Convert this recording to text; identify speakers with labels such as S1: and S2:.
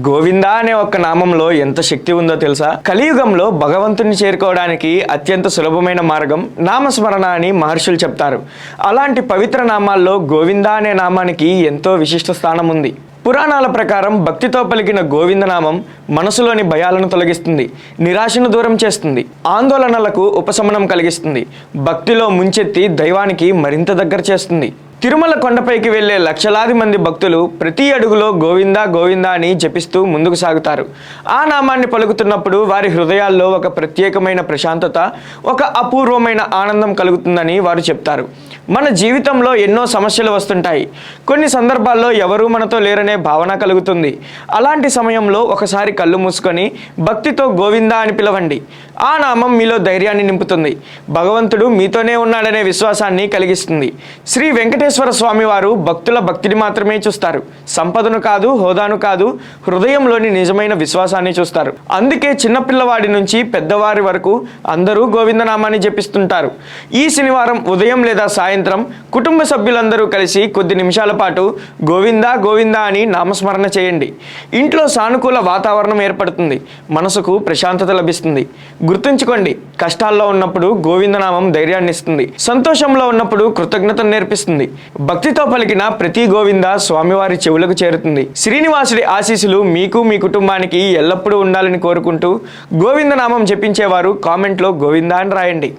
S1: గోవింద అనే ఒక్క నామంలో ఎంత శక్తి ఉందో తెలుసా? కలియుగంలో భగవంతుని చేరుకోవడానికి అత్యంత సులభమైన మార్గం నామస్మరణ అని మహర్షులు చెప్తారు. అలాంటి పవిత్ర నామాల్లో గోవింద అనే నామానికి ఎంతో విశిష్ట స్థానం ఉంది. పురాణాల ప్రకారం భక్తితో పలికిన గోవిందనామం మనసులోని భయాలను తొలగిస్తుంది, నిరాశను దూరం చేస్తుంది, ఆందోళనలకు ఉపశమనం కలిగిస్తుంది, భక్తిలో ముంచెత్తి దైవానికి మరింత దగ్గర చేస్తుంది. తిరుమల కొండపైకి వెళ్లే లక్షలాది మంది భక్తులు ప్రతి అడుగులో గోవిందా గోవిందా అని జపిస్తూ ముందుకు సాగుతారు. ఆ నామాన్ని పలుకుతున్నప్పుడు వారి హృదయాల్లో ఒక ప్రత్యేకమైన ప్రశాంతత, ఒక అపూర్వమైన ఆనందం కలుగుతుందని వారు చెప్తారు. మన జీవితంలో ఎన్నో సమస్యలు వస్తుంటాయి. కొన్ని సందర్భాల్లో ఎవరూ మనతో లేరనే భావన కలుగుతుంది. అలాంటి సమయంలో ఒకసారి కళ్ళు మూసుకొని భక్తితో గోవిందా అని పిలవండి. ఆ నామం మీలో ధైర్యాన్ని నింపుతుంది, భగవంతుడు మీతోనే ఉన్నాడనే విశ్వాసాన్ని కలిగిస్తుంది. శ్రీ వెంకటేశ్వర స్వామి వారు భక్తుల భక్తిని మాత్రమే చూస్తారు, సంపదను కాదు, హోదాను కాదు, హృదయంలోని నిజమైన విశ్వాసాన్ని చూస్తారు. అందుకే చిన్నపిల్లవాడి నుంచి పెద్దవారి వరకు అందరూ గోవిందనామాన్ని జపిస్తుంటారు. ఈ శనివారం ఉదయం లేదా సాయంత్రం కుటుంబ సభ్యులందరూ కలిసి కొద్ది నిమిషాల పాటు గోవిందా గోవిందా అని నామస్మరణ చేయండి. ఇంట్లో సానుకూల వాతావరణం ఏర్పడుతుంది, మనసుకు ప్రశాంతత లభిస్తుంది. గుర్తుంచుకోండి, కష్టాల్లో ఉన్నప్పుడు గోవిందనామం ధైర్యాన్ని ఇస్తుంది, సంతోషంలో ఉన్నప్పుడు కృతజ్ఞతను నేర్పిస్తుంది. భక్తితో పలికిన ప్రతి గోవింద స్వామివారి చెవులకు చేరుతుంది. శ్రీనివాసుడి ఆశీస్సులు మీకు మీ కుటుంబానికి ఎల్లప్పుడూ ఉండాలని కోరుకుంటూ గోవిందనామం జపించేవారు కామెంట్లో గోవిందా అని రాయండి.